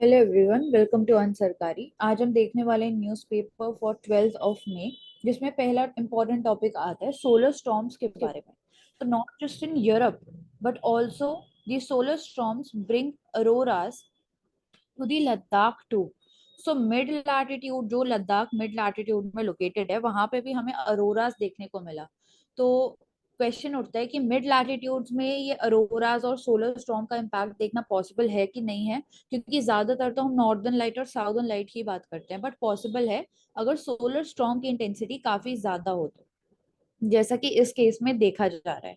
Hello everyone, welcome to Unsarkari. आज हम देखने वाले हैं न्यूज़पेपर फॉर 12 मई, जिसमें पहला इंपॉर्टेंट टॉपिक आता है सोलर स्टॉर्म्स के बारे में। तो not just in Europe but also the solar storms bring auroras to the Ladakh too. So mid latitude, जो लद्दाख मिड लैटिट्यूड में लोकेटेड है, वहां पे भी हमें अरोरास देखने को मिला। तो क्वेश्चन उठता है कि मिड लैटिट्यूड्स में ये अरोरास और सोलर स्टॉर्म का इम्पैक्ट देखना पॉसिबल है कि नहीं है, क्योंकि ज्यादातर तो हम नॉर्दर्न लाइट और साउदर्न लाइट की बात करते हैं, बट पॉसिबल है अगर सोलर स्टॉर्म की इंटेंसिटी काफी ज्यादा हो तो, जैसा कि इस केस में देखा जा रहा है।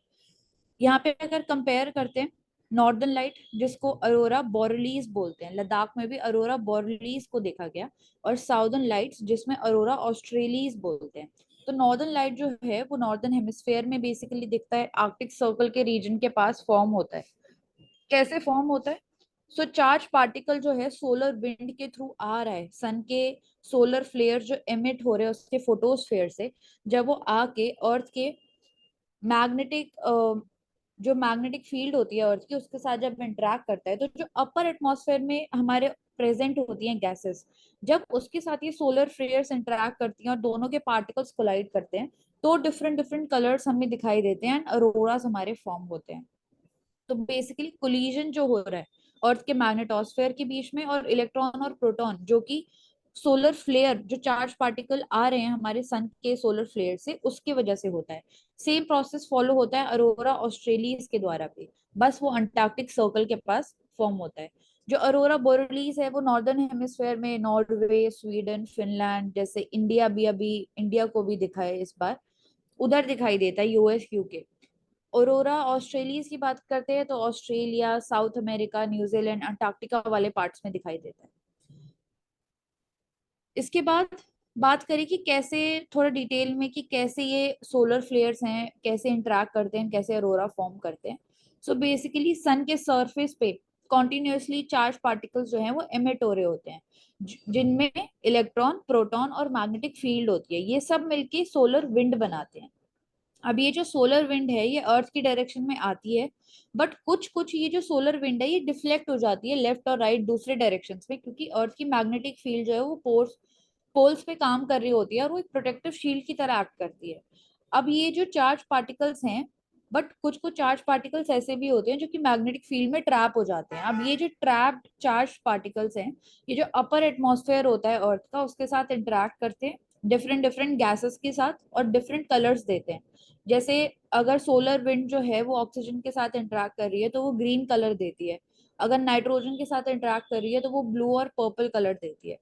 यहाँ पे अगर कंपेयर करते हैं, नॉर्दर्न लाइट जिसको अरोरा बोरलीज बोलते हैं, लद्दाख में भी अरोरा बोरलीज को देखा गया, और साउदर्न लाइट्स जिसमें अरोरा ऑस्ट्रेलीज बोलते हैं। तो नॉर्दर्न लाइट जो है वो नॉर्दर्न हेमिस्फेयर में बेसिकली दिखता है, आर्कटिक सर्कल के रीजन के पास फॉर्म होता है। कैसे फॉर्म होता है? सो चार्ज पार्टिकल जो है सोलर विंड के थ्रू आ रहा है, सन के सोलर फ्लेयर जो एमिट हो रहे हैं उसके फोटोस्फेयर से, जब वो आके अर्थ के मैग्नेटिक जो मैग्नेटिक फील्ड होती है अर्थ की, उसके साथ जब इंटरेक्ट करता है, तो जो अपर एटमॉस्फेयर में हमारे प्रेजेंट होती हैं गैसेस, जब उसके साथ ये सोलर फ्लेयर्स इंटरेक्ट करती हैं और दोनों के पार्टिकल्स कोलाइड करते हैं, तो डिफरेंट डिफरेंट कलर्स हमें दिखाई देते हैं एंड अरोरास हमारे फॉर्म होते हैं। तो बेसिकली कोलिजन जो हो रहा है अर्थ के मैग्नेटोस्फेयर के बीच में और इलेक्ट्रॉन और प्रोटॉन, जो कि सोलर फ्लेयर, जो चार्ज पार्टिकल आ रहे हैं हमारे सन के सोलर फ्लेयर से, उसकी वजह से होता है। सेम प्रोसेस फॉलो होता है अरोरा ऑस्ट्रेलिस के द्वारा भी, बस वो अंटार्कटिक सर्कल के पास फॉर्म होता है। जो अरोरा बोरेलिस है वो नॉर्दर्न हेमिस्फेयर में नॉर्वे, स्वीडन, फिनलैंड, जैसे इंडिया भी, अभी इंडिया को भी दिखा है इस बार, उधर दिखाई देता है, यूएस, यूके। औरोरा ऑस्ट्रेलिया की बात करते हैं तो Australia, south America, New Zealand, Antarctica वाले पार्ट्स में दिखाई देता है। इसके बाद बात करें कि कैसे, थोड़ा डिटेल में, कि कैसे ये सोलर फ्लेयर्स हैं, कैसे इंटरेक्ट करते हैं, कैसे अरोरा फॉर्म करते हैं। सो बेसिकली सन के सरफेस पे कॉन्टिन्यूसली चार्ज पार्टिकल्स जो हैं वो एमिट हो रहे होते हैं, जिनमें इलेक्ट्रॉन, प्रोटॉन और मैग्नेटिक फील्ड होती है। ये सब मिलके सोलर विंड बनाते हैं। अब ये जो सोलर विंड है ये अर्थ की डायरेक्शन में आती है, बट कुछ कुछ ये जो सोलर विंड है ये डिफ्लेक्ट हो जाती है लेफ्ट और राइट दूसरे डायरेक्शन में, क्योंकि अर्थ की मैग्नेटिक फील्ड जो है वो पोल्स पे काम कर रही होती है और वो एक प्रोटेक्टिव शील्ड की तरह एक्ट करती है। अब ये जो चार्ज पार्टिकल्स हैं, बट कुछ कुछ चार्ज पार्टिकल्स ऐसे भी होते हैं जो कि मैग्नेटिक फील्ड में ट्रैप हो जाते हैं। अब ये जो ट्रैप्ड चार्ज पार्टिकल्स हैं, ये जो अपर एटमॉस्फेयर होता है अर्थ का, उसके साथ इंटरेक्ट करते हैं डिफरेंट डिफरेंट गैसेस के साथ, और डिफरेंट कलर्स देते हैं। जैसे अगर सोलर विंड जो है वो ऑक्सीजन के साथ इंटरेक्ट कर रही है तो वो ग्रीन कलर देती है, अगर नाइट्रोजन के साथ इंटरेक्ट कर रही है तो वो ब्लू और पर्पल कलर देती है।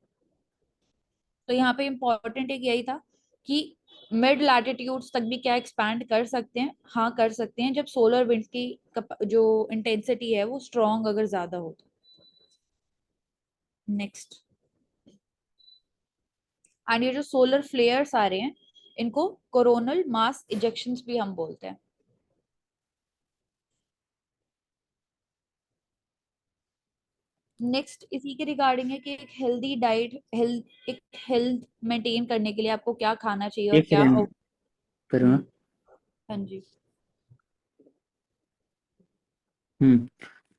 तो यहाँ पे इम्पोर्टेंट एक यही था कि मिड लैटिट्यूड्स तक भी क्या एक्सपैंड कर सकते हैं? हाँ, कर सकते हैं, जब सोलर विंड की जो इंटेंसिटी है वो स्ट्रॉन्ग अगर ज्यादा हो तो। नेक्स्ट, एंड ये जो सोलर फ्लेयर्स आ रहे हैं इनको कोरोनल मास इजेक्शंस भी हम बोलते हैं। नेक्स्ट इसी के रिगार्डिंग है कि एक हेल्दी डाइट, एक हेल्थ मेंटेन करने के लिए आपको क्या खाना चाहिए और एक क्या सेकेंड करूँ। हम्म, हाँ जी।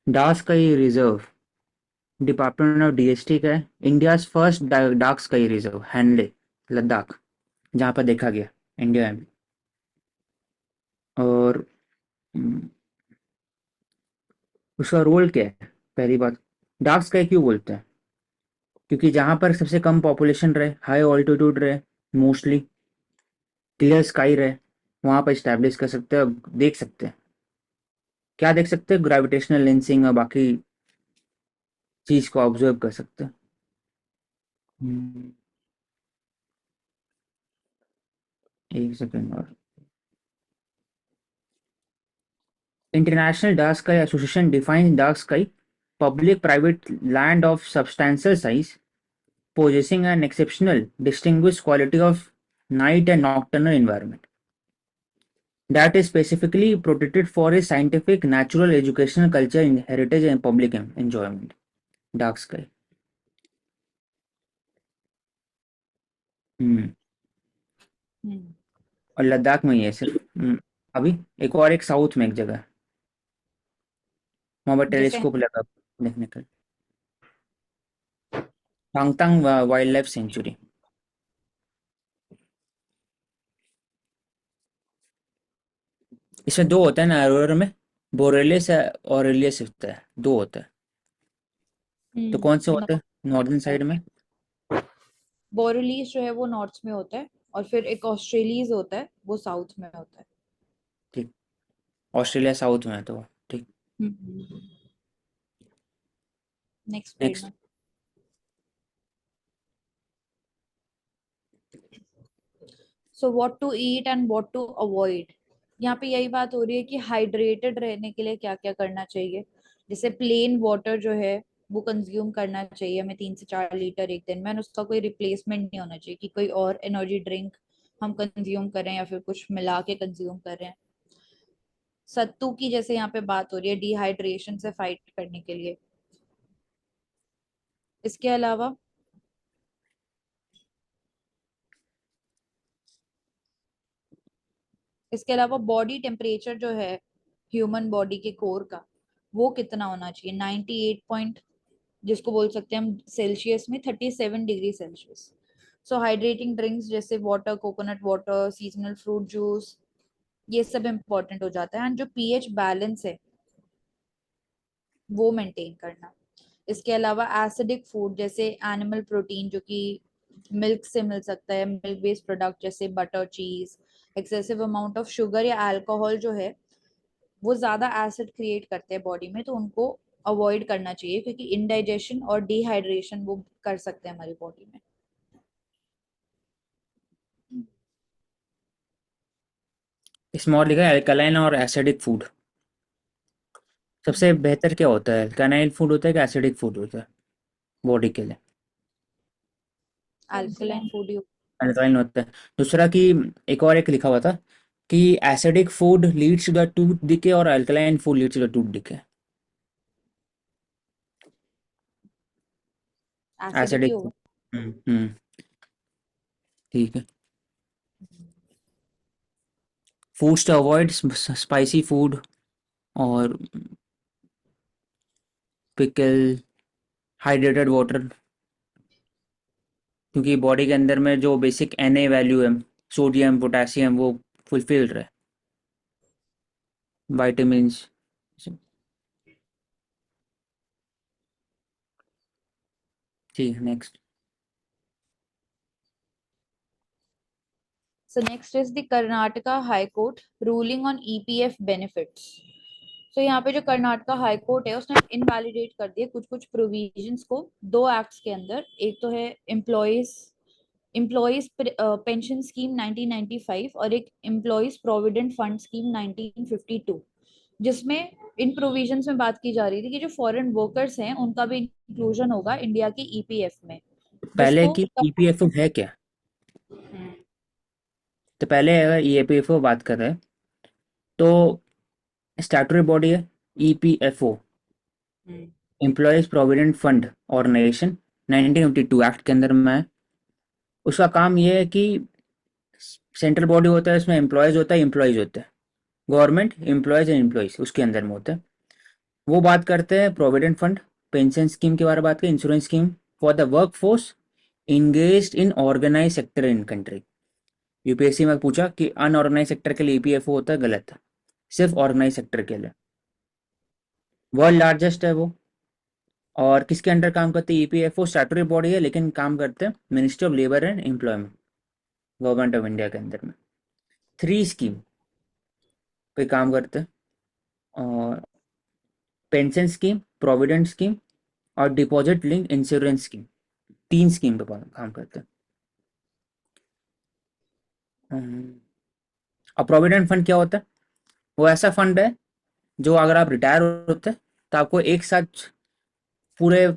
Dark sky reserve department of DST का है। India first dark sky reserve Hanle Ladakh, जहाँ पर देखा गया इंडिया में। और हम्म, उसका रोल क्या है? पहली बात, डार्क स्काई क्यों बोलते हैं? क्योंकि जहाँ पर सबसे कम पॉपुलेशन रहे, हाई ऑल्टीट्यूड रहे, मोस्टली क्लियर स्काई रहे, वहाँ पर इस्टेब्लिश कर सकते हैं। देख सकते हैं, क्या देख सकते हैं? ग्रेविटेशनल लेंसिंग और बाकी चीज को ऑब्जर्व कर सकते हैं। हम्म, एक सेकेंड और। International Dark Sky Association defines dark sky public-private land of substantial size, possessing an exceptional, distinguished quality of night and nocturnal environment that is specifically protected for its scientific, natural, educational, culture, heritage, and public enjoyment. Dark sky. हम्म हम्म। और लद्दाख में ही है सिर्फ। अभी एक south में एक जगह है, वहाँ पर जैसे टेलीस्कोप लगा देखने का। Hong Kong wild life sanctuary. इसमें दो होते हैं ना अरोरा में, बोरेलियस ऑरेलियस होता है, दो होता है। तो कौन से होते हैं नॉर्दर्न साइड में? बोरेलीज जो है वो नॉर्थ में होता है, और फिर एक ऑस्ट्रेलीज होता है वो साउथ में होता है। ठीक, ऑस्ट्रेलिया साउथ में है तो ठीक। Next next. पढ़ना। So what to eat and what to avoid. यहाँ पे यही बात हो रही है कि हाइड्रेटेड रहने के लिए क्या क्या करना चाहिए। जैसे प्लेन वाटर जो है वो कंज्यूम करना चाहिए हमें 3 से 4 लीटर एक दिन में, और उसका कोई रिप्लेसमेंट नहीं होना चाहिए कि कोई और एनर्जी ड्रिंक हम कंज्यूम करें या फिर कुछ मिला के कंज्यूम करें। सत्तू की जैसे यहाँ पे बात हो रही है डिहाइड्रेशन से फाइट करने के लिए। इसके अलावा बॉडी टेम्परेचर जो है ह्यूमन बॉडी के कोर का, वो कितना होना चाहिए। 98 पॉइंट, जिसको बोल सकते हैं हम सेल्सियस में 37 डिग्री सेल्सियस। सो हाइड्रेटिंग ड्रिंक्स जैसे water, coconut water, seasonal fruit juice, ये सब इम्पोर्टेंट हो जाता है। एंड जो पीएच बैलेंस है वो मेंटेन करना। इसके अलावा एसिडिक फूड जैसे एनिमल प्रोटीन जो कि मिल्क से मिल सकता है, मिल्क बेस्ड प्रोडक्ट जैसे बटर, चीज। एक्सेसिव अमाउंट ऑफ शुगर या अल्कोहल जो है वो ज्यादा एसिड क्रिएट करते हैं बॉडी में, तो उनको अवॉइड करना चाहिए क्योंकि इनडाइजेशन और डिहाइड्रेशन वो कर सकते हैं हमारी बॉडी में। इसमें और लिखा है अल्कलाइन और एसिडिक फूड। सबसे बेहतर क्या होता है, अल्कलाइन फूड होता है कि एसिडिक फूड होता है बॉडी के लिए? अल्कलाइन फूड ही। अल्कलाइन होता है। दूसरा कि एक और एक लिखा हुआ था कि acidic food leads to the tooth decay और alkaline food leads to the tooth decay. Acidic ही एसिडिक फूड। होगा। हम्म। ठीक है। Foods to avoid spicy food और पिकल, हाइड्रेटेड वाटर, क्योंकि बॉडी के अंदर में जो बेसिक Na वैल्यू है, सोडियम पोटेशियम, वो फुलफिल रहे, वाइटामिन्स। ठीक, next. So next is the Karnataka High Court ruling on EPF benefits. तो यहाँ पे जो कर्नाटका हाई कोर्ट है उसने इनवैलिडेट कर दिया कुछ कुछ प्रोविजंस को दो एक्ट्स के अंदर। एक तो है एम्प्लॉयज एम्प्लॉयज पेंशन स्कीम 1995 और एक एम्प्लॉयज प्रोविडेंट फंड स्कीम 1952, जिसमें इन प्रोविजंस में बात की जा रही थी कि जो फॉरेन वर्कर्स हैं उनका भी इंक्लूजन होगा इंडिया के ईपीएफ में, पहले जिसको की ईपीएफओ है क्या? तो पहले अगर ईपीएफओ बात कर रहे हैं तो स्टैट्यूटरी बॉडी है EPFO, employees provident fund organisation, 1952 act के अंदर में है। उसका काम ये है कि सेंट्रल बॉडी होता है, इसमें एम्प्लॉयज होता है, एम्प्लॉयज होते हैं, गवर्नमेंट एम्प्लॉयज एंड एम्प्लॉयज उसके अंदर में होते हैं। वो बात करते हैं प्रोविडेंट फंड, पेंशन स्कीम के बारे में बात करें, insurance scheme for the work force engaged in organise sector in country. UPSC में पूछा कि अनऑर्गेनाइज सेक्टर के लिए ईपीएफओ होता है, गलत है, सिर्फ ऑर्गेनाइज सेक्टर के लिए। वर्ल्ड लार्जेस्ट है वो। और किसके अंडर काम करते हैं ईपीएफओ? स्टैट्यूटरी बॉडी है लेकिन काम करते हैं ministry of labour and employment, government of India के अंदर में। 3 स्कीम पे काम करते हैं, और पेंशन स्कीम, प्रोविडेंट स्कीम और deposit link insurance scheme, 3 scheme पे काम करते हैं। और प्रोविडेंट फंड क्या होता है? वो ऐसा फंड है जो अगर आप रिटायर होते हैं तो आपको एक साथ पूरे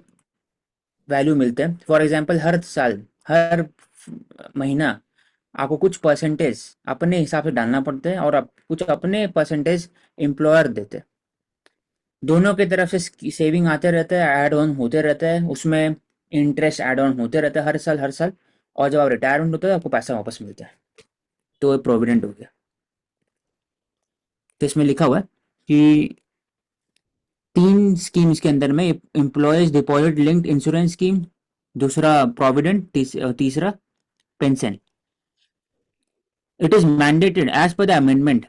वैल्यू मिलते हैं। फॉर एग्जांपल हर साल, हर महीना आपको कुछ परसेंटेज अपने हिसाब से डालना पड़ते हैं और आप कुछ अपने परसेंटेज एम्प्लॉयर देते हैं। दोनों की तरफ से सेविंग आते रहता है, ऐड ऑन होते रहता है, उसमें इंटरेस्ट ऐड ऑन होते रहता है हर साल। और जब आप रिटायरमेंट होते हैं आपको पैसा वापस मिलता है। तो ये प्रोविडेंट हो गया। तो इसमें लिखा हुआ है कि 3 स्कीम्स के अंदर में employees deposit linked insurance scheme दूसरा प्रोविडेंट, तीसरा pension. It is mandated as per the amendment.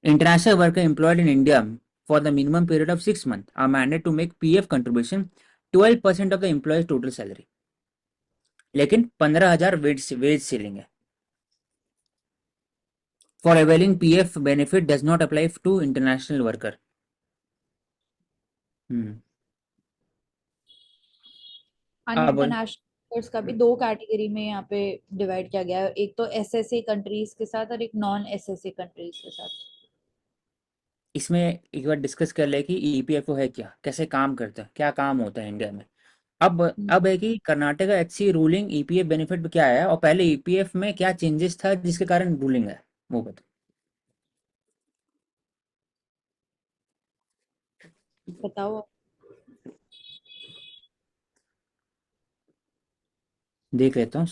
International worker employed in India for the minimum period of 6 months are mandated to make PF contribution 12% of the employee's total salary. लेकिन 15,000 veg ceiling है. For availing PF benefit does not apply to international worker. अब international का भी दो category में यहाँ पे divide किया गया है, एक तो एसएसए कंट्रीज के साथ और एक नॉन एसएसए कंट्रीज के साथ. इसमें एक बार डिस्कस कर ले कि ईपीएफओ है क्या, कैसे काम करता है, क्या काम होता है इंडिया में. अब है कि Karnataka HC ruling EPF benefit क्या है, और पहले ईपीएफ में क्या चेंजेस था जिसके कारण रूलिंग है, वो बता. बताओ. देख लेता हूँ.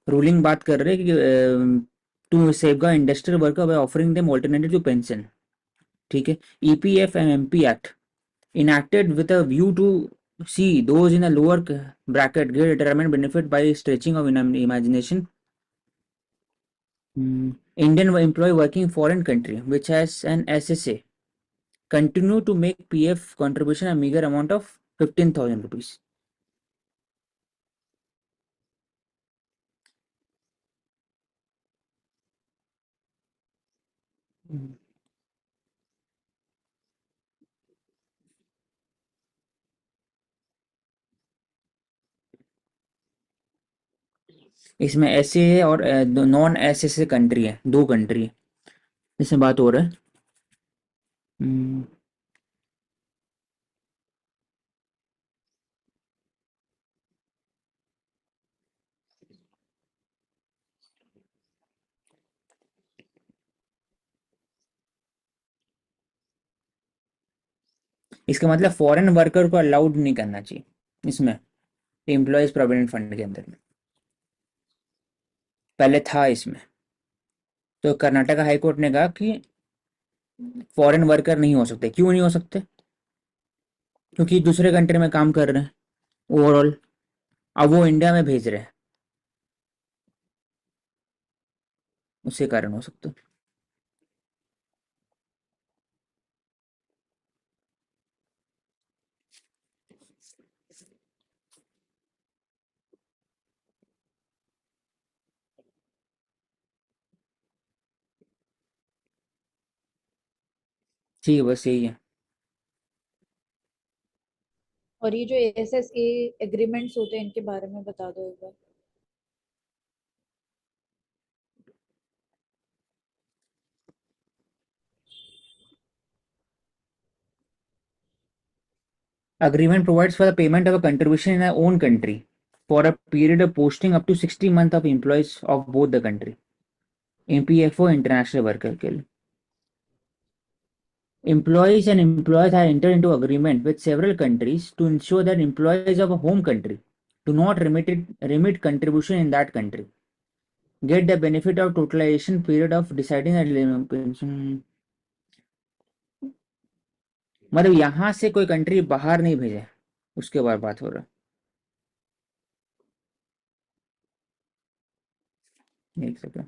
रूलिंग बात कर रहे हैं कि to safeguard industrial worker by offering them alternative to pension. ठीक है. EPF and MP act enacted with a view to see those in a lower bracket get retirement benefit by stretching of imagination. Indian employee working in foreign country which has an SSA continue to make PF contribution a meager amount of 15,000 rupees. इसमें S A और non SSA country है, दो country है इसमें बात हो रहा है. इसका मतलब फॉरेन वर्कर को अलाउड नहीं करना चाहिए इसमें एम्प्लॉयज प्रोविडेंट फंड के अंदर में. पहले था इसमें, तो कर्नाटक हाई कोर्ट ने कहा कि फॉरेन वर्कर नहीं हो सकते. क्यों नहीं हो सकते? क्योंकि दूसरे कंट्री में काम कर रहे हैं ओवरऑल, अब वो इंडिया में भेज रहे हैं, उसी कारण हो सकता है. ठीक है, बस यही है. और ये जो एसएसए एग्रीमेंट्स होते हैं इनके बारे में बता दो एक बार. Agreement provides for the payment of a contribution in our own country for a period of posting up to 60 months of employees of both the country. EPFO international worker के लिए. Employees and employers have entered into agreement with several countries to ensure that employees of a home country do not remit contribution in that country get the benefit of totalization period of deciding that pension. मतलब यहां से कोई country बाहर नहीं भेजे, उसके बाद बात हो रहा है. एक second.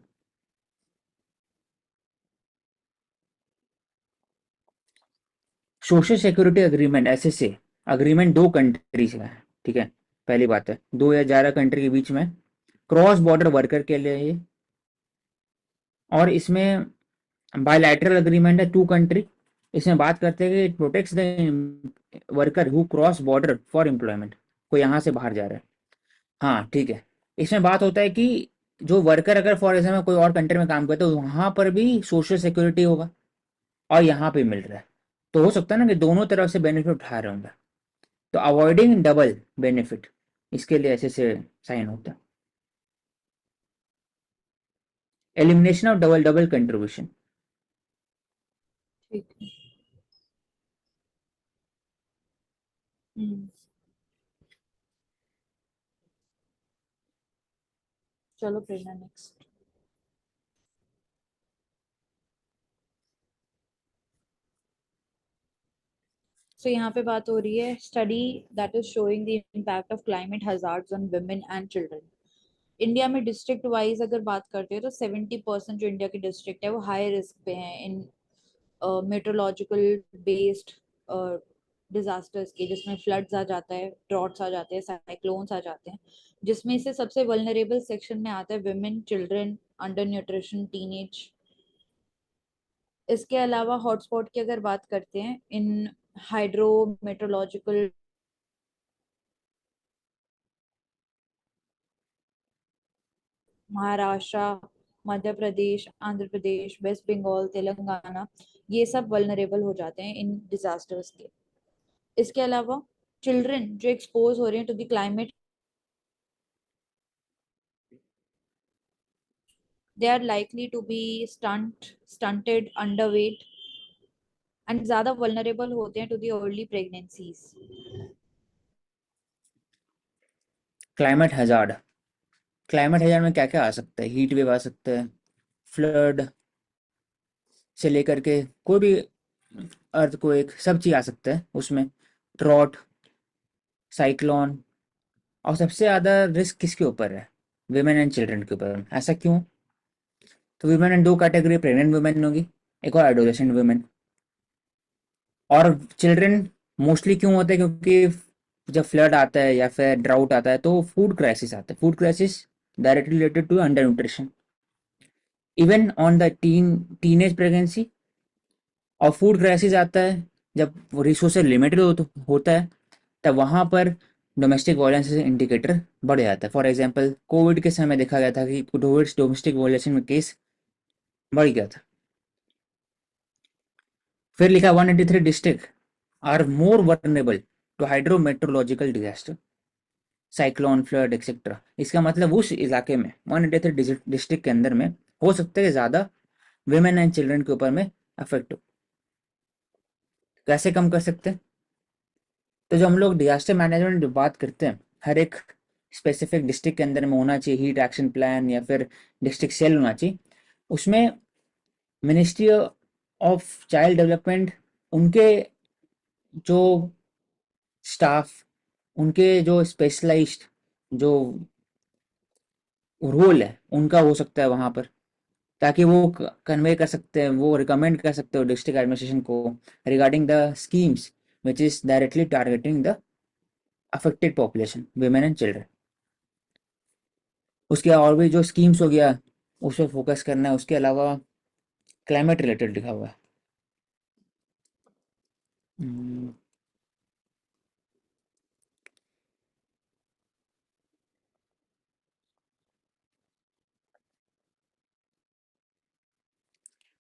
Social security agreement SSA agreement दो कंट्रीज का है. ठीक है, पहली बात है 2011 कंट्री के बीच में क्रॉस बॉर्डर वर्कर के लिए ये, और इसमें बायलैटरल एग्रीमेंट है टू कंट्री. इसमें बात करते हैं कि it protects the worker who cross border for employment, कोई यहाँ से बाहर जा रहा है. हाँ ठीक है. इसमें बात होता है कि जो वर्कर अगर फॉर एग्जाम्पल कोई और कंट्री में काम करता है तो वहां पर भी सोशल सिक्योरिटी होगा और यहाँ पे मिल रहा है, तो हो सकता है ना कि दोनों तरफ से बेनिफिट उठा रहे होंगे. तो अवॉइडिंग डबल बेनिफिट, इसके लिए ऐसे से साइन होता है. Elimination of double double contribution. ठीक है. हम्म. चलो प्रेरणा नेक्स्ट. यहाँ पे बात हो रही है study that is showing the impact of climate hazards on women and children. India में डिस्ट्रिक्ट वाइज अगर बात करते हैं तो 70% जो इंडिया के डिस्ट्रिक्ट है वो हाई रिस्क पे हैं इन मेट्रोलॉजिकल बेस्ड डिजास्टर्स के, जिसमें फ्लड्स आ जाता है, ड्रॉट्स आ जाते हैं, साइक्लोन्स आ जाते हैं, जिसमें से सबसे वल्नरेबल सेक्शन में आता है women, children, under nutrition, teenage. इसके अलावा हॉटस्पॉट की अगर बात करते हैं in hydro meteorological, Maharashtra, Madhya Pradesh, Andhra Pradesh, West Bengal, Telangana, ये सब वल्नरेबल हो जाते हैं इन डिजास्टर्स के। इसके अलावा चिल्ड्रन जो एक्सपोज हो रहे हैं to the climate, they are likely to be stunted, underweight and ज्यादा vulnerable होते हैं to the early pregnancies। Climate hazard, climate hazard में क्या क्या आ सकता है? हीट वेव आ सकता है, फ्लड से लेकर के कोई भी अर्थक्वेक, सब चीज आ सकता है उसमें, ड्रॉट, साइक्लोन। और सबसे ज्यादा रिस्क किसके ऊपर है? विमेन एंड चिल्ड्रन के ऊपर। ऐसा क्यों? तो वुमेन एंड दो कैटेगरी, प्रेग्नेंट वुमेन होगी, एक और एडोलेसेंट वुमेन। और चिल्ड्रन मोस्टली क्यों होते हैं? क्योंकि जब फ्लड आता है या फिर ड्राउट आता है तो फूड क्राइसिस आता है। Food crisis directly related to under nutrition, even on the teenage pregnancy. और फूड क्राइसिस आता है जब रिसोर्सेज लिमिटेड होता है, तब वहाँ पर डोमेस्टिक वायलेंस इंडिकेटर बढ़ जाता है। फॉर एग्जांपल कोविड के समय देखा गया था कि डोमेस्टिक वायलेंस में केस बढ़ गया था। फिर लिखा 183 district are more vulnerable to hydrometeorological disaster, cyclone, flood etcetera. इसका मतलब उस इलाके में 183 डिस्ट्रिक्ट के अंदर में हो सकता है ज़्यादा वेमेन एंड चिल्ड्रन के ऊपर में अफेक्ट हो। कैसे कम कर सकते हैं? तो जो हम लोग डिजास्टर मैनेजमेंट जो बात करते हैं, हर एक स्पेसिफिक डिस्ट्रिक्ट के अंदर में होना चाहिए हीट एक्शन प्लान या फिर डिस्ट्रिक्ट सेल होना चाहिए। उसमें मिनिस्ट्री ऑफ चाइल्ड डेवलपमेंट, उनके जो स्टाफ, उनके जो स्पेशलाइज्ड जो रोल है उनका हो सकता है वहाँ पर, ताकि वो कन्वे कर सकते हैं, वो रिकमेंड कर सकते हो डिस्ट्रिक्ट एडमिनिस्ट्रेशन को regarding the schemes which is directly targeting the affected population, women and children. उसके और भी जो स्कीम्स हो गया उस पर फोकस करना है। उसके अलावा क्लाइमेट रिलेटेड लिखा हुआ है। हम्म,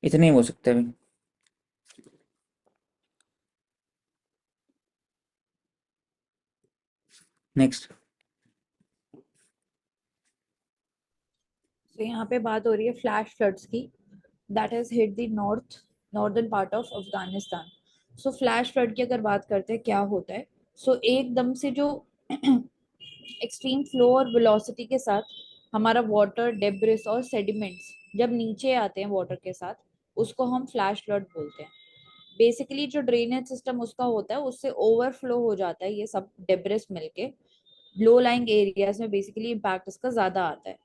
इतने ही हो सकते हैं। नेक्स्ट। तो यहाँ पे बात हो रही है फ्लैश फ्लड्स की, that has hit the northern part of Afghanistan. So flash flood की अगर बात करते हैं क्या होता है, सो एकदम से जो एक्सट्रीम फ्लो और वेलोसिटी के साथ हमारा वाटर, डेब्रिस और सेडिमेंट्स जब नीचे आते हैं वाटर के साथ, उसको हम फ्लैश फ्लड बोलते हैं। बेसिकली जो ड्रेनेज सिस्टम उसका होता है उससे ओवरफ्लो हो जाता है ये सब डेब्रिस मिलके, लो लाइंग एरियाज में बेसिकली इम्पैक्ट इसका ज्यादा आता है।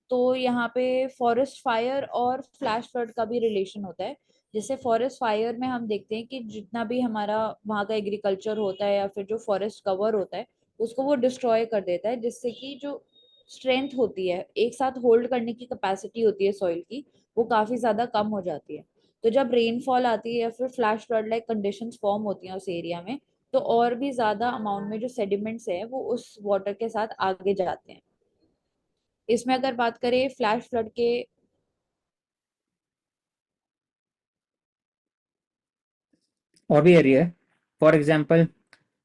तो यहाँ पे फॉरेस्ट फायर और फ्लैश फ्लड का भी रिलेशन होता है। जैसे फॉरेस्ट फायर में हम देखते हैं कि जितना भी हमारा वहाँ का एग्रीकल्चर होता है या फिर जो फॉरेस्ट कवर होता है उसको वो डिस्ट्रॉय कर देता है, जिससे कि जो स्ट्रेंथ होती है, एक साथ होल्ड करने की कैपेसिटी होती है सॉइल की, वो काफी ज्यादा कम हो जाती है। तो जब रेनफॉल आती है या फिर flash flood like conditions form होती हैं उस एरिया में, तो और भी ज्यादा अमाउंट में जो सेडिमेंट्स है वो उस वाटर के साथ आगे जाते हैं। इसमें अगर बात करें फ्लैश फ्लड के, और भी एरिया है। फॉर एग्जांपल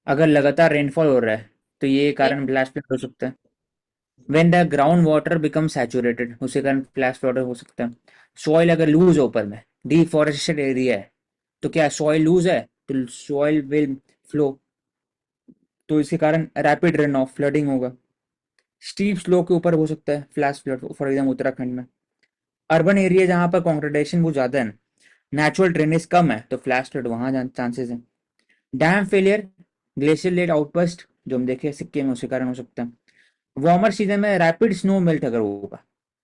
अगर लगातार रेनफॉल हो रहा है तो ये कारण ब्लास्ट फ्लड हो सकता है। When the ground water become saturated, उसी कारण फ्लैश फ्लड हो सकता है। सॉइल अगर लूज है ऊपर में, डिफॉरेस्टेड एरिया है, तो क्या सॉइल लूज है तो सॉइल विल फ्लो, तो इसके कारण रैपिड रन ऑफ फ्लडिंग होगा। स्टीप स्लो के ऊपर हो सकता है flash flood, for example Uttarakhand में। अर्बन एरिया जहाँ पर कॉन्ग्रेडेशन बहुत ज़्यादा है, नेचुरल ड्रेनेज कम है तो फ्लैश फ्लड वहां चांसेस है। Dam failure, glacier lake outburst जो हम देखे सिक्किम में, उसके कारण हो सकता है। वार्मर सीजन में रैपिड स्नो मेल्ट अगर होगा,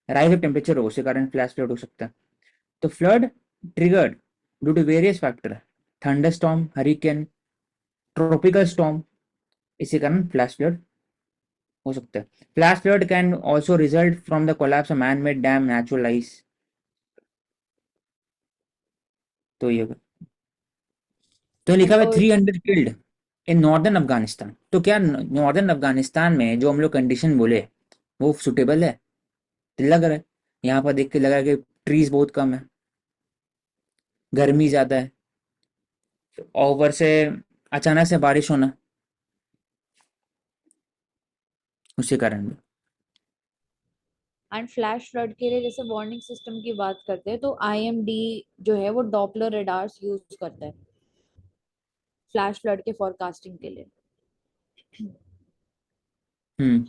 राइज ऑफ टेम्परेचर हो, उसके कारण फ्लैश फ्लड हो सकता है। तो flood triggered due to various factor, thunder storm, hurricane, tropical storm, इसी कारण फ्लैश फ्लड हो सकता है। Flash flood can also result from the collapse of man made dam, natural ice. तो ये तो लिखा एंड हुआ 300 किल्ड इन नॉर्दर्न अफगानिस्तान। तो क्या नॉर्दर्न अफगानिस्तान में जो हम लोग कंडीशन बोले वो सुटेबल है? तो लग रहा है, यहाँ पर देख के लग रहा है कि ट्रीज बहुत कम है, गर्मी ज्यादा है, और ऊपर से अचानक से बारिश होना, उसी कारण भी। एंड फ्लैश फ्लड के लिए जैसे वार्निंग सिस्टम की बात करते हैं तो आईएमडी जो है वो डॉपलर रडार्स यूज करता है फ्लैश फ्लड के फोरकास्टिंग के लिए। हम्म।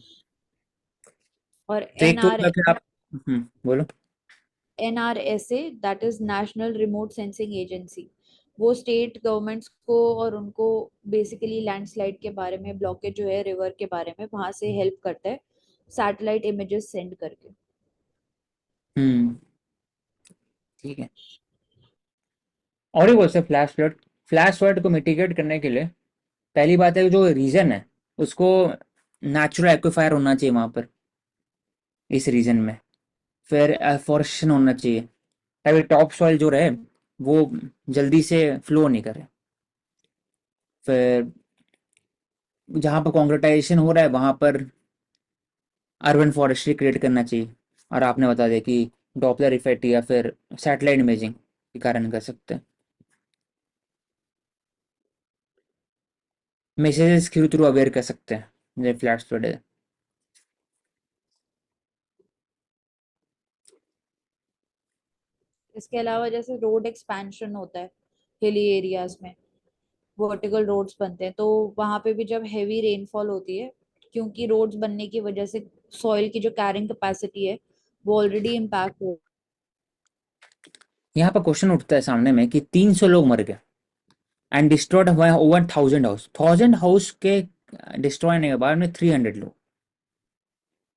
और तो एक तो अगर आप बोलो। NRSA that is national remote sensing agency, वो स्टेट गवर्नमेंट्स को और उनको बेसिकली लैंडस्लाइड के बारे में, ब्लॉकेज जो है रिवर के बारे में, वहां से हेल्प करता है सैटेलाइट इमेजेस सेंड करके। हम्म। ठीक है। और ही बोल सकते फ्लैश फ्लड को मिटिगेट करने के लिए पहली बात है जो रीजन है उसको नेचुरल एक्विफायर होना चाहिए वहां पर, इस रीजन में। फिर एफोरेस्टेशन होना चाहिए ताकि टॉप सॉइल जो रहे वो जल्दी से फ्लो नहीं करे। फिर जहाँ पर कॉन्क्रिटाइजेशन हो रहा है वहां पर अर्बन फॉरेस्ट्री क्रिएट करना चाहिए। और आपने बता दिया कि डॉपलर इफेक्ट या फिर सैटेलाइट इमेजिंग के कारण कर सकते हैं, मैसेजेस के थ्रू अवेयर कर सकते हैं जब फ्लैश फ्लड है। इसके अलावा जैसे रोड एक्सपेंशन होता है हिली एरियाज में, वर्टिकल रोड्स बनते हैं, तो वहां पे भी जब हैवी रेनफॉल होती है, क्योंकि रोड्स बनने की वजह से सॉइल की जो कैरिंग कैपेसिटी है वो ऑलरेडी इम्पैक्ट हो। यहाँ पर क्वेश्चन उठता है सामने में कि 300 लोग मर गए एंड डिस्ट्रॉयड हुआ है ओवर 1000 हाउस, 1000 हाउस के डिस्ट्रॉय होने के बाद में 300 लोग।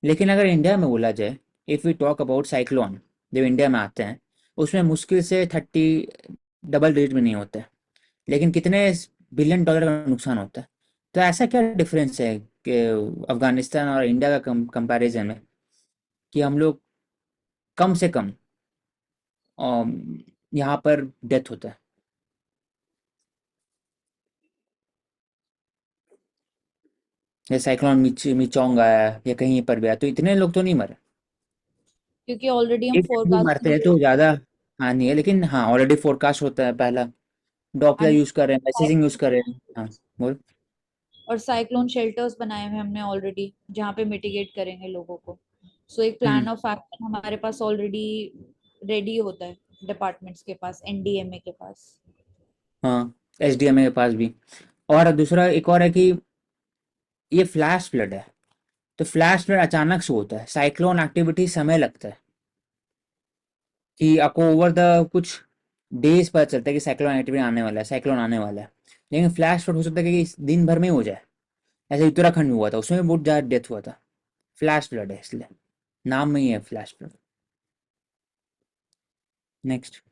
लेकिन अगर इंडिया में बोला जाए, if we talk about cyclone जब इंडिया में आते हैं, उसमें मुश्किल से 30 डबल डिजिट में नहीं होते हैं, लेकिन कितने बिलियन डॉलर का नुकसान होता है। तो ऐसा क्या डिफरेंस है कि अफगानिस्तान और इंडिया का कंपैरिजन में कि हम लोग कम से कम यहाँ पर डेथ होता है? या साइक्लोन मिचोंग आया या कहीं पर भी आया तो इतने लोग तो नहीं मरे। क्योंकि ऑलरेडी हम एक भी मरते फोरकास्टिंग हैं तो ज़्यादा हानि है, लेकिन हाँ ऑलरेडी फोरकास्ट होता है पहला, डॉपलर एंड यूज कर रहे हैं, मैसेजिंग यूज कर रहे हैं। हाँ बोल। और साइक्लोन शेल्टर्स बनाए हुए हमने ऑलरेडी जहाँ पे मिटिगेट करेंगे लोगों को। सो एक हम्म। प्लान ऑफ एक्शन हमारे पास ऑलरेडी रेडी होता है डिपार्टमेंट्स के पास, एनडीएमए के पास। हाँ, एसडीएम के पास भी। और दूसरा एक और है कि ये फ्लैश फ्लड है, तो फ्लैश फ्लड अचानक से होता है, साइक्लोन एक्टिविटी समय लगता है कि आपको ओवर द कुछ डेज पता चलता है कि साइक्लोन एक्टिविटी आने वाला है, साइक्लोन आने वाला है। लेकिन फ्लैश फ्लड हो सकता है कि इस दिन भर में हो जाए। ऐसे उत्तराखंड में हुआ था, उसमें भी बहुत ज़्यादा डेथ हुआ था। फ्लैश फ्लड है इसलिए नाम में ही है flash flood. Next.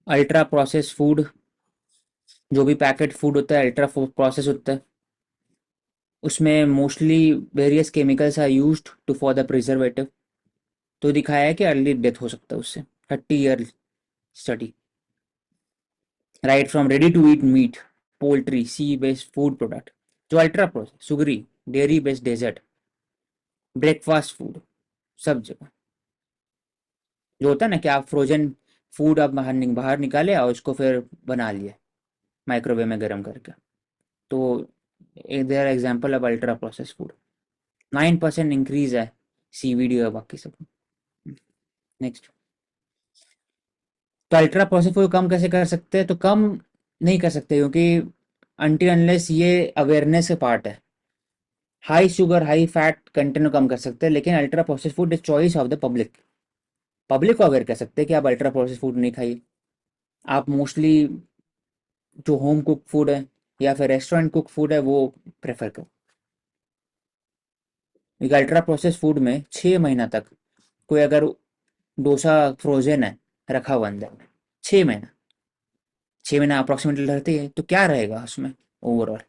Ultra process food, जो भी पैकेट फूड होता है अल्ट्रा प्रोसेस होता है, उसमें mostly various chemicals are used to for the preservative. तो दिखाया है कि अर्ली डेथ हो सकता है उससे। 30 year study, right from ready to eat meat, poultry, sea based food product, जो ultra process, sugary, dairy based dessert, breakfast food, सब जगह जो होता है ना कि आप फ्रोजन फूड आप बाहर निकाले और उसको फिर बना लिए माइक्रोवेव में गर्म करके। तो there example of ultra process food. 9% increase है सीवीडी और बाकी सब। नेक्स्ट। तो अल्ट्रा प्रोसेस फूड कम कैसे कर सकते हैं? तो कम नहीं कर सकते क्योंकि अनटिल अनलेस ये अवेयरनेस का पार्ट है। High sugar high fat content को कम कर सकते हैं, लेकिन ultra process food is choice of the public. Public को अवेयर कर सकते हैं कि आप अल्ट्रा प्रोसेस फूड नहीं खाइए, आप मोस्टली जो होम कुक फूड है या फिर रेस्टोरेंट कुक फूड है वो प्रेफर करो। एक अल्ट्रा प्रोसेस फूड में 6 महीना तक कोई अगर डोसा फ्रोजन है रखा हुआ अंदर में, 6 महीना, 6 महीना अप्रोक्सीमेटली रहती है, तो क्या रहेगा उसमें ओवरऑल,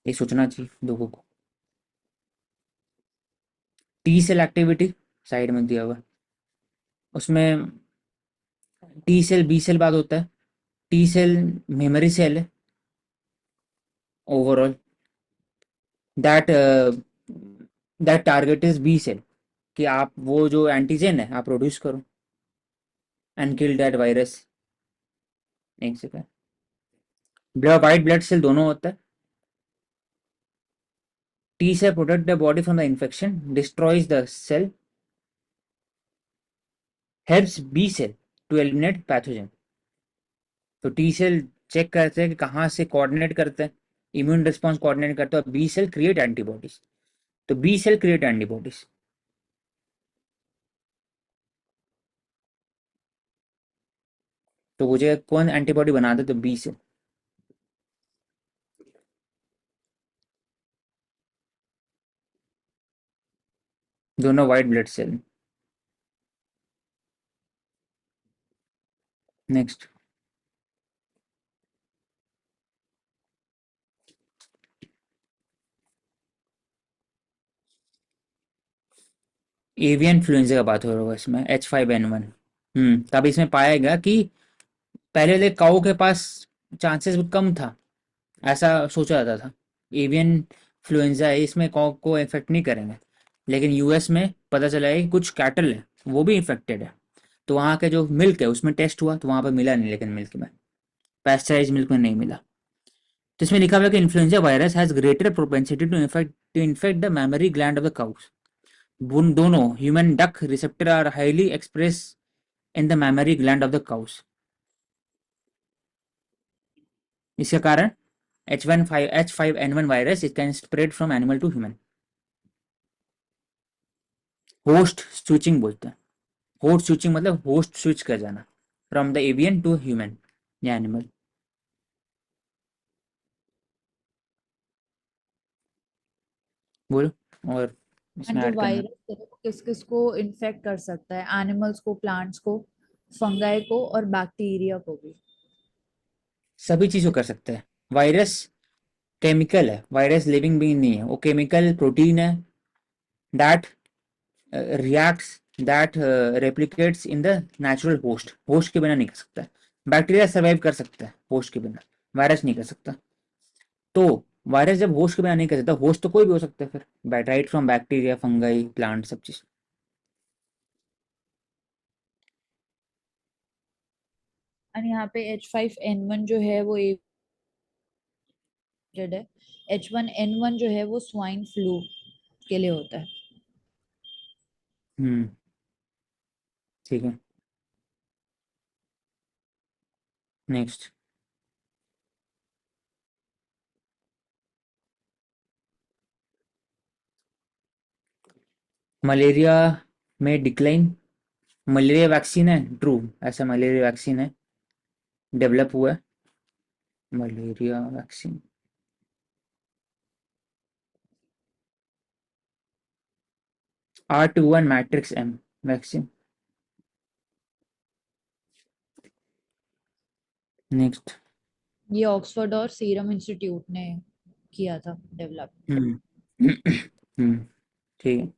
ये सोचना चाहिए लोगों को। टी सेल एक्टिविटी साइड में दिया हुआ है, उसमें टी सेल बी सेल बाद होता है। टी सेल मेमोरी सेल है overall, that that target is B cell, कि आप वो जो एंटीजन है आप प्रोड्यूस करो एंड किल दैट वायरस। एक second, blood white blood cell दोनों होता है। T cell protect the body from the infection, destroys the cell, helps B cell to eliminate pathogen. तो टी सेल चेक करते हैं कि कहाँ से कोऑर्डिनेट करते हैं, इम्यून रिस्पॉन्स कोऑर्डिनेट करते हैं, और बी सेल क्रिएट एंटीबॉडीज। तो बी सेल क्रिएट एंटीबॉडीज, तो मुझे कौन एंटीबॉडी बनाते, तो बी सेल, दोनों white blood cell. Next, avian influenza का बात हो रहा है इसमें, H5N1। तब इसमें पाया गया कि पहले वाले काऊ के पास चांसेस कम था, ऐसा सोचा जाता था, एवियन इन्फ्लुएंजा है इसमें काऊ को इफेक्ट नहीं करेंगे, लेकिन यूएस में पता चला है कि कुछ कैटल है वो भी इफेक्टेड है। तो वहाँ के जो मिल्क है उसमें टेस्ट हुआ तो वहाँ पर मिला नहीं, लेकिन मिल्क में, पैस्चराइज मिल्क में नहीं मिला। तो इसमें लिखा हुआ है कि influenza virus has greater propensity to infect the memory gland of the cows. उन दोनों human duck receptor are highly express in the memory gland of the cows. इसके कारण H5N1 virus it can spread from animal to human. Host switching बोलते हैं, host switching मतलब host switch कर जाना from the avian to human या animal. बोलो, और एंड इसमें जो ऐड करना। वायरस है वो किस किस को इन्फेक्ट कर सकता है, एनिमल्स को, प्लांट्स को, फंगाई को और बैक्टीरिया को भी। सभी चीज़ों कर सकते हैं। वायरस केमिकल है, वायरस लिविंग बीइंग नहीं है, वो केमिकल प्रोटीन है that reacts, that replicates in the natural host. Host के बिना नहीं कर सकता। बैक्टीरिया सर्वाइव कर सकता है होस्ट के बिना, वायरस नहीं कर सकता। तो वायरस जब होस्ट के बिना नहीं कर सकता, होस्ट तो कोई भी हो सकता है फिर, right from bacteria, fungi, plant, सब चीज। और यहाँ पे H5N1 जो है वो एजेड है। H1N1 जो है वो स्वाइन फ्लू के लिए होता है। हम्म, ठीक है। नेक्स्ट, मलेरिया में डिक्लाइन। मलेरिया वैक्सीन है, ट्रू, ऐसा मलेरिया वैक्सीन है, डेवलप हुआ है malaria vaccine. R21 matrix M vaccine. Next, ये ऑक्सफोर्ड और सीरम इंस्टीट्यूट ने किया था डेवलप। हम्म हम्म, ठीक है।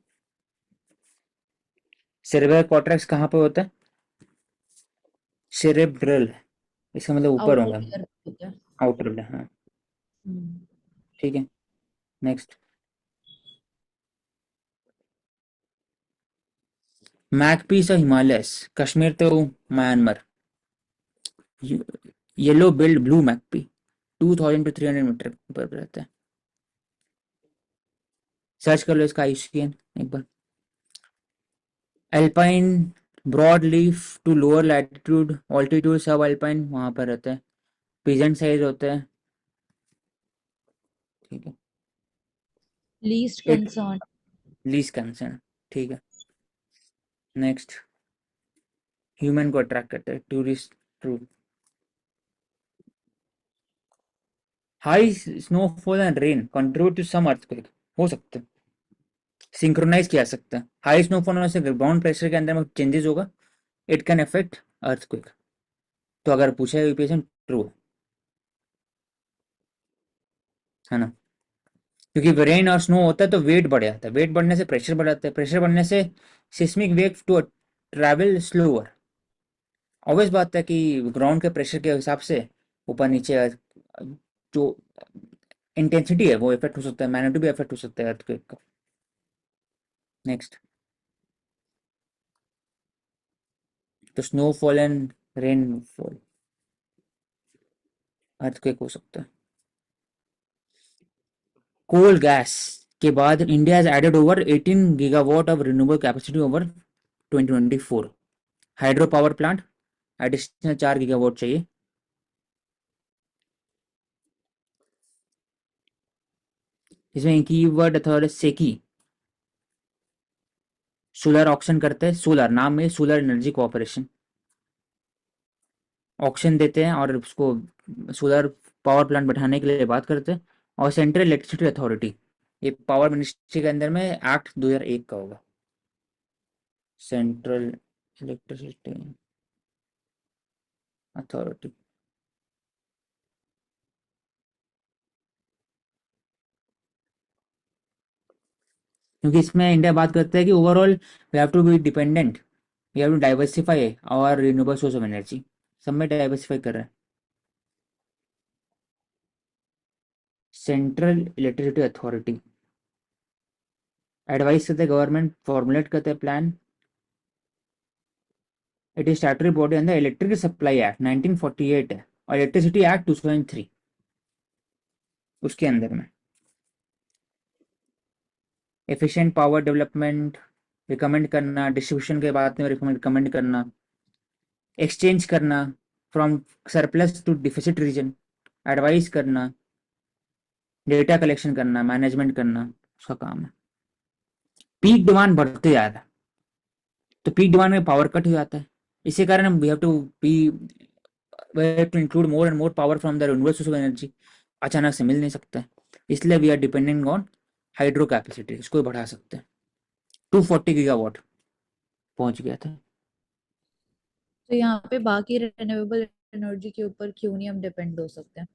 सेरेब्रल कॉर्टेक्स कहाँ पे होता है, सेरेब्रल, इसका मतलब ऊपर आउटर होगा, लेयर होता है। आउटर, हाँ, हम्म। ठीक है। Next, magpies of Himalayas, Kashmir तो Myanmar, yellow billed blue magpie 2,000 to 300 metre ऊपर पे रहता है। सर्च कर लो इसका आईयूसीएन एक बार। Alpine broad leaf to lower latitude altitude sub alpine वहां पर रहता है, पिजेंट साइज होता है, ठीक है। Least it concern. Least concern, ठीक है। नेक्स्ट, ह्यूमन को अट्रैक्ट करता है, tourist, true. High snowfall and rain contribute to some earthquake, हो सकता है, सिंक्रोनाइज किया जा सकता है। हाई स्नोफॉल होने से ग्राउंड प्रेशर के अंदर में चेंजेस होगा, इट कैन अफेक्ट अर्थक्वेक। तो अगर पूछा है यूपीएससी, ट्रू है ना, क्योंकि रेन और स्नो होता है तो वेट बढ़ जाता है, वेट बढ़ने से प्रेशर बढ़ जाता है, प्रेशर बढ़ने से seismic wave to travel slower. Obvious बात है कि ग्राउंड के प्रेशर के हिसाब से ऊपर नीचे जो इंटेंसिटी है वो इफेक्ट हो सकता है, मैग्नीट्यूड भी इफेक्ट हो सकता है अर्थक्वेक का। नेक्स्ट, तो स्नोफॉल एंड रेनफॉल, अर्थक्वेक हो सकता है। कोल गैस के बाद India has added over 18 gigawatt of renewable capacity over 2024। Hydro power plant additional 4 gigawatt चाहिए। इसमें keyword authority SECI, solar auction करते हैं, सोलर नाम में सोलर एनर्जी कॉर्पोरेशन ऑक्शन देते हैं और उसको सोलर पावर प्लांट बैठाने के लिए बात करते हैं। और सेंट्रल इलेक्ट्रिसिटी अथॉरिटी, ये पावर मिनिस्ट्री के अंदर में एक्ट 2001 का होगा, सेंट्रल इलेक्ट्रिसिटी अथॉरिटी। क्योंकि इसमें इंडिया बात करता है कि overall we have to be dependent, we have to diversify और रिन्यूएबल सोर्स ऑफ एनर्जी, सब में डाइवर्सिफाई कर रहा है। सेंट्रल इलेक्ट्रिसिटी अथॉरिटी एडवाइस करते हैं गवर्नमेंट, फॉर्मुलेट करते हैं plan. It is statutory body under electric supply act 1948 है, और इलेक्ट्रिसिटी एक्ट 2003 उसके अंदर में। एफिशिएंट पावर डेवलपमेंट रिकमेंड करना, डिस्ट्रीब्यूशन के बाद में रिकमेंड करना, एक्सचेंज करना from surplus to deficit region, advice करना, डेटा कलेक्शन करना, मैनेजमेंट करना, उसका काम है। पीक डिमांड बढ़ते जा रहा है, तो पीक डिमांड में पावर कट हो जाता है, इसी कारण हम we have to include more and more power from the renewable source of energy, अचानक से मिल नहीं सकता है, इसलिए we are depending on hydro capacity, इसको भी बढ़ा सकते हैं। 240 गीगावाट पहुंच गया था। तो यहाँ पे बाकी रिन्यूएबल एनर्जी के ऊपर क्यों नहीं हम डिपेंड हो सकते हैं?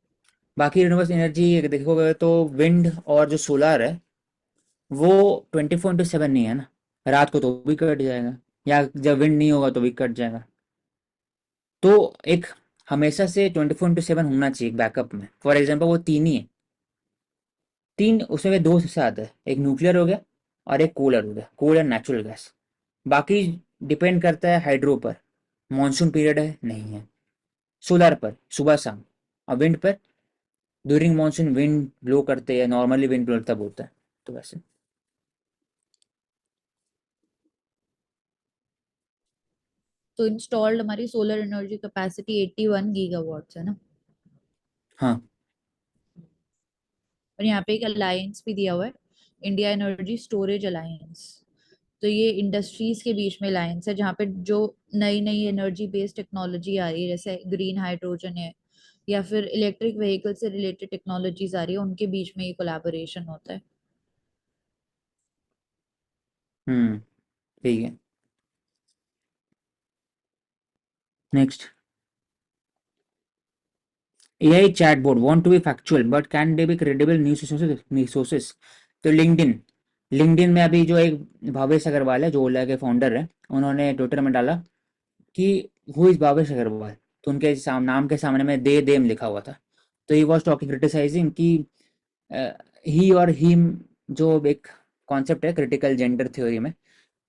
बाकी रिन्यूएबल एनर्जी देखोगे तो विंड और जो सोलर है वो 24/7 नहीं है ना, रात को तो भी कट जाएगा, या जब विंड नहीं होगा तो भी कट जाएगा। तो एक हमेशा से 24/7 होना चाहिए बैकअप में। फॉर एग्जाम्पल वो तीन ही है, तीन उसमें भी दो सबसे आता है, एक न्यूक्लियर हो गया और एक कोलर हो गया, कोल एंड नेचुरल गैस। बाकी डिपेंड करता है हाइड्रो पर, मानसून पीरियड है नहीं है, सोलर पर सुबह शाम, और विंड पर ड्यूरिंग मानसून विंड ब्लो करते हैं, नॉर्मली विंड ब्लो तब होता है, तो वैसे। तो इंस्टॉल्ड हमारी सोलर एनर्जी कैपेसिटी 81 गीगावाट्स है ना। हाँ। और यहाँ पे एक अलायंस भी दिया हुआ है, इंडिया एनर्जी स्टोरेज अलायंस। तो ये इंडस्ट्रीज के बीच में अलायंस है, जहाँ पे जो नई नई एनर्जी बेस्ड टेक्नोलॉजी आ रही है, जैसे ग्रीन हाइड्रोजन है या फिर इलेक्ट्रिक व्हीकल से रिलेटेड टेक्नोलॉजीज आ रही है, उनके बीच में ये कोलैबोरेशन होता है। ठीक है। Next, AI chatbot want to be factual but can they be credible news sources? तो लिंक्डइन में अभी जो एक भावेश अग्रवाल है जो ओला के फाउंडर है, उन्होंने ट्विटर में डाला कि हु इज भावेश अग्रवाल, तो उनके नाम के सामने में दे देम लिखा हुआ था। तो ही वॉज टॉकिंग क्रिटिसाइजिंग कि ही और हिम जो एक कॉन्सेप्ट है क्रिटिकल जेंडर थ्योरी में,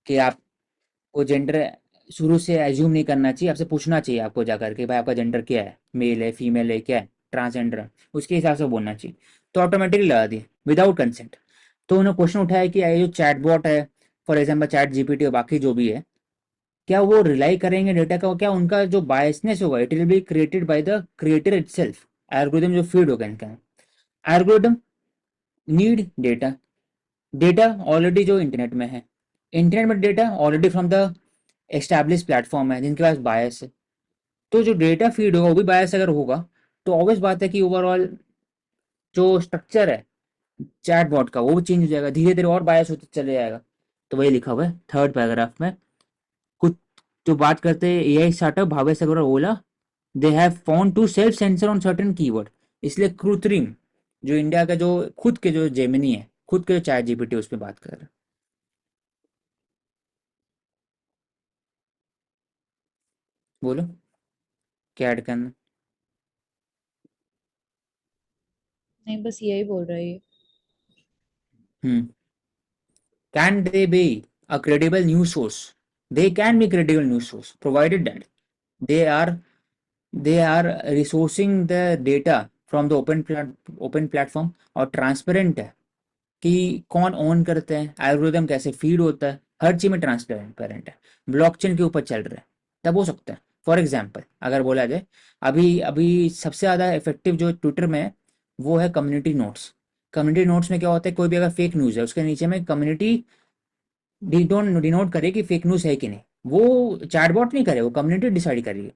कि आपको जेंडर शुरू से एज्यूम नहीं करना चाहिए, आपसे पूछना चाहिए आपको जाकर के भाई आपका जेंडर क्या है, मेल है फीमेल है क्या है, ट्रांसजेंडर है, उसके हिसाब से बोलना चाहिए। तो ऑटोमेटिकली लगा दिए विदाउट कंसेंट। तो उन्होंने क्वेश्चन उठाया कि ये जो चैटबॉट है, फॉर एग्जाम्पल चैट जीपीटी और बाकी जो भी है, क्या वो रिलाई करेंगे डेटा का, क्या उनका जो बायसनेस होगा it will be created by the creator itself, algorithm जो फीड होगा इनका। Algorithm need data, data already जो इंटरनेट में है, इंटरनेट में data already from the establish platform है जिनके पास बायस है, तो जो डेटा फीड होगा वो भी बायस अगर होगा तो ऑब्वियस बात है कि ओवरऑल जो स्ट्रक्चर है चैटबॉट का वो भी चेंज हो जाएगा, धीरे धीरे और बायस होते चले जाएगा। तो वही लिखा हुआ है थर्ड पैराग्राफ में। कुछ जो बात करते हैं AI startup Bhavesh Agarwal Ola, they have found to self censor on certain keyword. इसलिए कृत्रिम जो इंडिया का जो खुद के जो जेमिनी है, खुद के जो चैट जीपीटी उस पर बात कर रहे हैं। बोलो क्या ऐड करना। नहीं, बस यही बोल रहा है ये। हम्म। Can they be a credible news source? They can be credible news source provided that they are they are resourcing the data from the open platform और ट्रांसपेरेंट है कि कौन ऑन करते हैं, एल्गोरिदम कैसे फीड होता है, हर चीज में ट्रांसपेरेंट है, ब्लॉकचेन के ऊपर चल रहा है, तब हो सकता है। फॉर एग्जाम्पल अगर बोला जाए, अभी अभी सबसे ज़्यादा इफेक्टिव जो ट्विटर में है वो है कम्युनिटी नोट्स। कम्युनिटी नोट्स में क्या होता है, कोई भी अगर फेक न्यूज़ है उसके नीचे में कम्युनिटी डिनोट करे कि फेक न्यूज़ है कि नहीं, वो चैटबॉट नहीं करे, वो कम्युनिटी डिसाइड करेगी।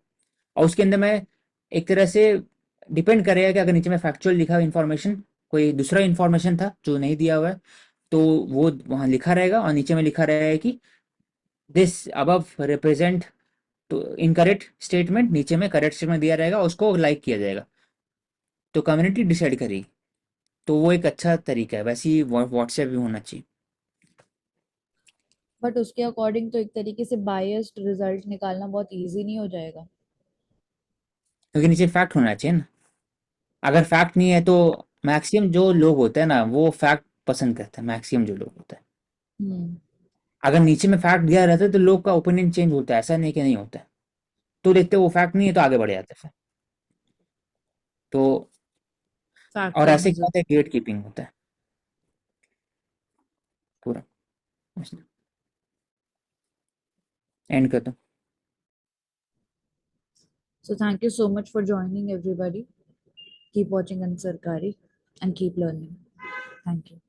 और उसके अंदर में एक तरह से डिपेंड करेगा कि अगर नीचे में फैक्चुअल लिखा हुआ इन्फॉर्मेशन कोई दूसरा इन्फॉर्मेशन था जो नहीं दिया हुआ है तो वो वहाँ लिखा रहेगा, और नीचे में लिखा रहेगा कि दिस अबव रिप्रेजेंट, तो इनकरेक्ट स्टेटमेंट नीचे में करेक्ट स्टेटमेंट दिया रहेगा, उसको लाइक किया जाएगा। तो कम्युनिटी डिसाइड करेगी। तो वो एक अच्छा तरीका है, वैसे ही व्हाट्सएप भी होना चाहिए। बट उसके अकॉर्डिंग तो एक तरीके से बायस्ड रिजल्ट निकालना बहुत इजी नहीं हो जाएगा? क्योंकि नीचे फैक्ट होना चाहिए ना। अगर फैक्ट नहीं है तो मैक्सिमम जो लोग होते हैं ना वो फैक्ट पसंद करते हैं, मैक्सिमम जो लोग होते हैं। हम्म। अगर नीचे में फैक्ट दिया रहता है तो लोग का ओपिनियन चेंज होता है, ऐसा नहीं कि नहीं होता है। तो देखते वो फैक्ट नहीं है तो आगे बढ़ जाते हैं फिर। तो फैक्ट और ऐसे करना क्या होता है, गेट कीपिंग होता है पूरा। एंड कर दो। So thank you so much for joining everybody. Keep watching Ansarkari and keep learning. Thank you.